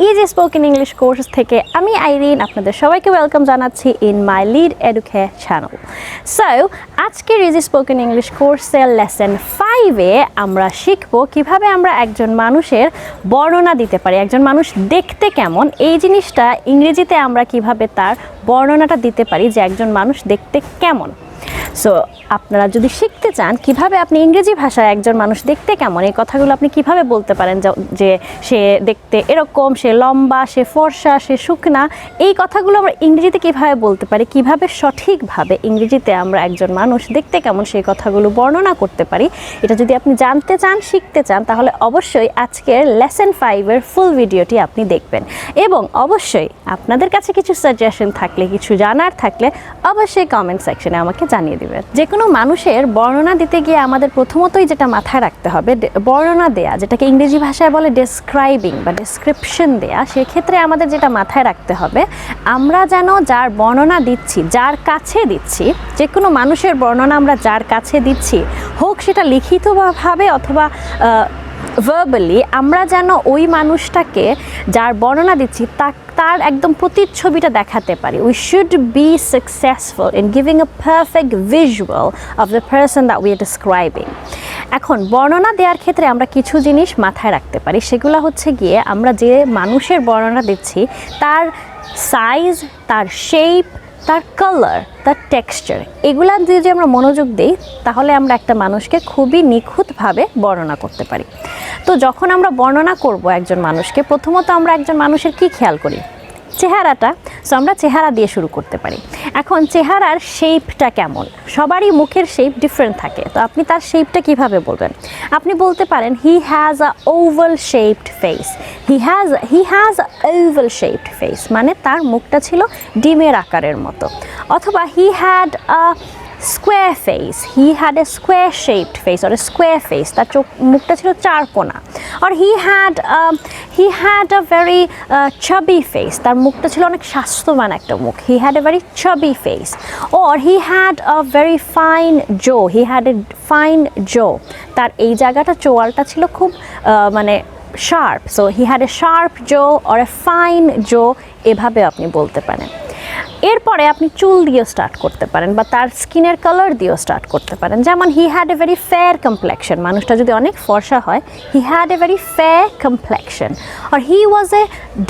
Easy spoken English course থেকে আমি আইরিন আপনাদের সবাইকে ওয়েলকাম জানাচ্ছি in my lead educare channel. So আজকের ইজি স্পোকেন ইংলিশ কোর্সের লেসন 5-এ আমরা শিখব কিভাবে আমরা একজন মানুষের বর্ণনা দিতে পারি, একজন মানুষ দেখতে কেমন এই জিনিসটা ইংরেজিতে আমরা কিভাবে তার বর্ণনাটা দিতে পারি যে একজন মানুষ দেখতে কেমন। সো আপনারা যদি শিখতে চান কিভাবে আপনি ইংরেজি ভাষায় একজন মানুষ দেখতে কেমন এই কথাগুলো আপনি কিভাবে বলতে পারেন যে সে দেখতে এরকম, সে লম্বা, সে ফর্সা, সে শুকনা, এই কথাগুলো আমরা ইংরেজিতে কিভাবে বলতে পারি, কিভাবে সঠিকভাবে ইংরেজিতে আমরা একজন মানুষ দেখতে কেমন সেই কথাগুলো বর্ণনা করতে পারি, এটা যদি আপনি জানতে চান, শিখতে চান, তাহলে অবশ্যই আজকের লেসন 5-এর ফুল ভিডিওটি আপনি দেখবেন। এবং অবশ্যই আপনাদের কাছে কিছু সাজেশন থাকলে, কিছু জানার থাকলে অবশ্যই কমেন্ট সেকশনে আমাকে জানিয়ে দিবেন। যে কোনো মানুষের বর্ণনা দিতে গিয়ে আমাদের প্রথমতই যেটা মাথায় রাখতে হবে, বর্ণনা দেয়া, যেটাকে ইংরেজি ভাষায় বলে ডেসক্রাইবিং বা ডেসক্রিপশন দেয়া, সেক্ষেত্রে আমাদের যেটা মাথায় রাখতে হবে, আমরা যেন যার বর্ণনা দিচ্ছি, যার কাছে দিচ্ছি, যে কোনো মানুষের বর্ণনা আমরা যার কাছে দিচ্ছি, হোক সেটা লিখিতভাবে অথবা ভার্বালি, আমরা যেন ওই মানুষটাকে যার বর্ণনা দিচ্ছি তার একদম প্রতিচ্ছবিটা দেখাতে পারি। We should be successful in giving a perfect visual of the person that we are describing. এখন বর্ণনা দেওয়ার ক্ষেত্রে আমরা কিছু জিনিস মাথায় রাখতে পারি, সেগুলো হচ্ছে গিয়ে আমরা যে মানুষের বর্ণনা দিচ্ছি তার সাইজ, তার শেপ, তার কালার, তার টেক্সচার, এগুলা দিয়ে যে আমরা মনোযোগ দিই তাহলে আমরা একটা মানুষকে খুবই নিখুঁতভাবে বর্ণনা করতে পারি। তো যখন আমরা বর্ণনা করব একজন মানুষকে, প্রথমত আমরা একজন মানুষের কি খেয়াল করি? চেহারাটা। সো আমরা চেহারা দিয়ে শুরু করতে পারি। এখন চেহারার শেপটা কেমন? সবারই মুখের শেপ ডিফারেন্ট থাকে, তো আপনি তার শেপটা কিভাবে বলবেন? আপনি বলতে পারেন he has a oval shaped face. He has a oval shaped face মানে তার মুখটা ছিল ডিমের আকারের মতো। অথবা he had a square face, he had a square shaped face or a square face, তার মুখটা ছিল চারকোনা। or he had a very chubby face, তার মুখটা ছিল অনেক স্বাস্থ্যবান একটা মুখ, he had a very chubby face। or he had a very fine jaw, he had a fine jaw, তার এই জায়গাটা চোয়ালটা ছিল খুব মানে sharp, so he had a sharp jaw or a fine jaw, এভাবে আপনি বলতে পারেন। এরপরে আপনি চুল দিয়েও স্টার্ট করতে পারেন বা তার স্কিনের কালার দিয়েও স্টার্ট করতে পারেন। যেমন he had a very fair complexion, মানুষটা যদি অনেক ফর্সা হয়, he had a very fair complexion. আর he was a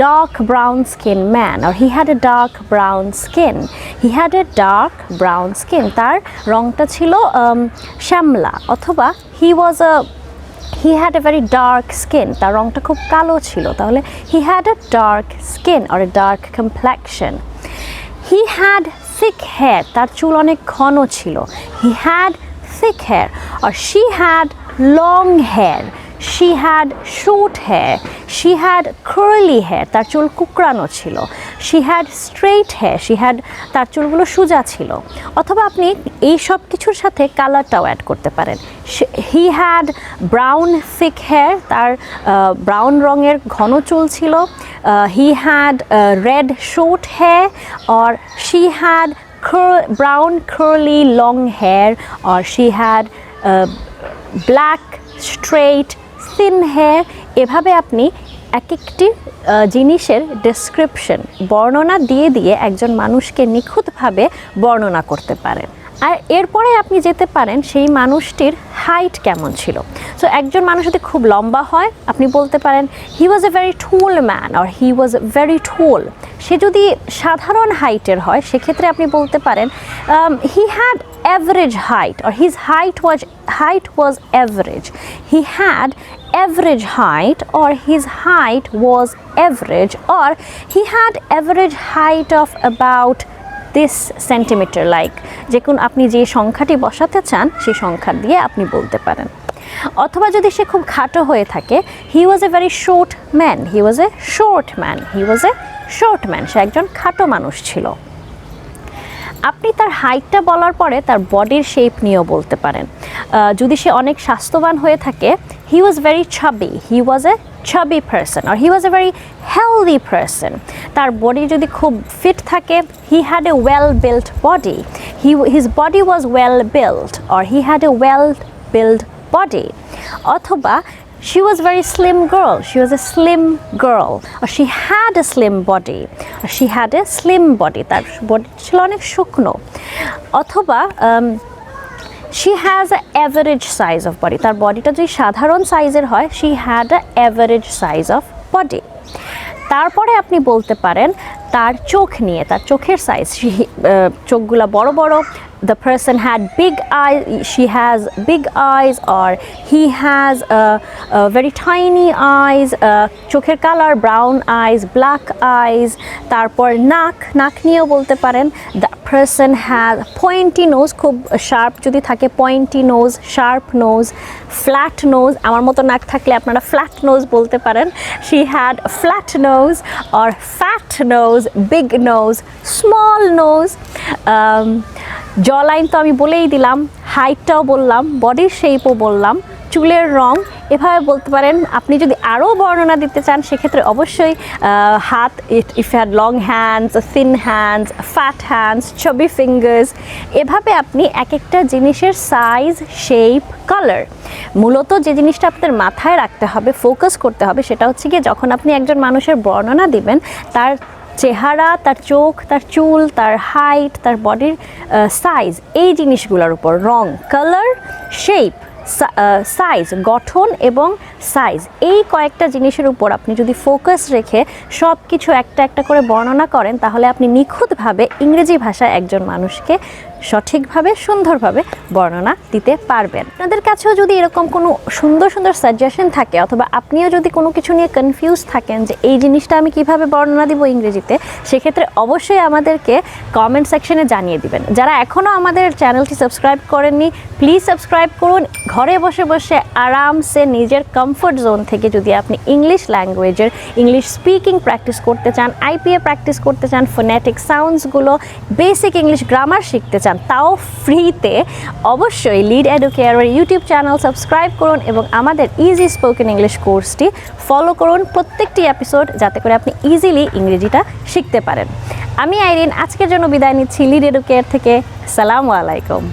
dark brown skin man, আর he had a dark brown skin. He had a dark brown skin, তার রংটা ছিল শ্যামলা। অথবা he had a very dark skin, তার রংটা খুব কালো ছিল, তাহলে he had a dark skin or a dark complexion. He had thick hair, তার চুল অনেক ঘন ছিল, হি হ্যাড thick hair। আর she had long hair, she had short hair, she had curly hair, তার চুল কুকড়ানো ছিল, she had straight hair, তার চুলগুলো সোজা ছিল। অথবা আপনি এই সব কিছুর সাথে কালারটাও অ্যাড করতে পারেন। He had brown thick hair, তার ব্রাউন রঙের ঘন চুল ছিল। He had red short hair, or she had brown curly long hair, or she had black straight thin hair। এভাবে আপনি এক একটি জিনিসের ডেসক্রিপশন, বর্ণনা দিয়ে দিয়ে একজন মানুষকে নিখুঁতভাবে বর্ণনা করতে পারেন। আর এরপরে আপনি যেতে পারেন সেই মানুষটির হাইট কেমন ছিল। সো একজন মানুষ যদি খুব লম্বা হয়, আপনি বলতে পারেন he was a very tall man, আর হি ওয়াজ ভেরি টল। সে যদি সাধারণ হাইটের হয়, সেক্ষেত্রে আপনি বলতে পারেন he had average height, or his height was average. He had average height, or his height was average, or he had average height of about this centimeter, like যে কোন আপনি যে সংখ্যাটি বসাতে চান সেই সংখ্যা দিয়ে আপনি বলতে পারেন। অথবা যদি সে খুব খাটো হয়ে থাকে, he was a very short man, he was a short man, he was a short man, সে একজন খাটো মানুষ ছিল। আপনি তার হাইটটা বলার পরে তার বডির শেপ নিয়েও বলতে পারেন। যদি সে অনেক স্বাস্থ্যবান হয়ে থাকে, he was very chubby, he was a chubby person, or he was a very healthy person। তার বডি যদি খুব ফিট থাকে, he had a well built body, his body was well built, or he had a well built body। অথবা she was very slim girl, she was a slim girl, or she had a slim body, or she had a slim body, তার body ছিল অনেক শুকনো। অথবা she has an average size of body, তার বডিটা যদি সাধারণ সাইজের হয়, she had an average size of body। তারপরে আপনি বলতে পারেন তার চোখ নিয়ে, তার চোখের সাইজ, চোখগুলা বড় বড়, the person had big eyes, she has big eyes, or he has very tiny eyes, চোখের colour brown eyes, black eyes। তারপর নাক নিয়েও বলতে পারেন the person has pointy nose, খুব শার্প যদি থাকে pointy nose, sharp nose, flat nose, আমার মতো নাক থাকলে আপনারা flat nose বলতে পারেন, she had flat nose, or fat nose, big nose, small nose। জ লাইন তো আমি বলেই দিলাম, হাইটটাও বললাম, বডির শেপও বললাম, চুলের রং, এভাবে বলতে পারেন। আপনি যদি আরও বর্ণনা দিতে চান সেক্ষেত্রে অবশ্যই হাত, if had long hands, thin hands, fat hands, চবি ফিঙ্গার্স, এভাবে আপনি এক একটা জিনিসের সাইজ, শেপ, কালার, মূলত যে জিনিসটা আপনাদের মাথায় রাখতে হবে, ফোকাস করতে হবে, সেটা হচ্ছে গিয়ে যখন আপনি একজন মানুষের বর্ণনা দিবেন, তার চেহারা, তার চোখ, তার চুল, তার হাইট, তার বডির সাইজ, এই জিনিসগুলোর উপর, রং, কালার, শেপ, সাইজ, গঠন এবং সাইজ, এই কয়েকটা জিনিসের উপর আপনি যদি ফোকাস রেখে সব কিছু একটা একটা করে বর্ণনা করেন, তাহলে আপনি নিখুঁতভাবে ইংরেজি ভাষায় একজন মানুষকে সঠিকভাবে, সুন্দরভাবে বর্ণনা দিতে পারবেন। আপনাদের কাছেও যদি এরকম কোনো সুন্দর সুন্দর সাজেশন থাকে, অথবা আপনিও যদি কোনো কিছু নিয়ে কনফিউজ থাকেন যে এই জিনিসটা আমি কিভাবে বর্ণনা দিব ইংরেজিতে, সেক্ষেত্রে অবশ্যই আমাদেরকে কমেন্ট সেকশনে জানিয়ে দিবেন। যারা এখনও আমাদের চ্যানেলটি সাবস্ক্রাইব করেননি, প্লিজ সাবস্ক্রাইব করুন। ঘরে বসে বসে আরামসে নিজের কমফোর্ট জোন থেকে যদি আপনি ইংলিশ ল্যাঙ্গুয়েজের, ইংলিশ স্পিকিং প্র্যাকটিস করতে চান, আইপিএ প্র্যাকটিস করতে চান, ফোনেটিক সাউন্ডসগুলো, বেসিক ইংলিশ গ্রামার শিখতে চান, তাও ফ্রিতে, অবশ্যই লিড এডুকেয়ারের ইউটিউব চ্যানেল সাবস্ক্রাইব করুন এবং আমাদের ইজি স্পোকেন ইংলিশ কোর্সটি ফলো করুন প্রত্যেকটি এপিসোড, যাতে করে আপনি ইজিলি ইংরেজিটা শিখতে পারেন। আমি আইরিন আজকের জন্য বিদায় নিচ্ছি লিড এডুকেয়ার থেকে। আসসালামু আলাইকুম।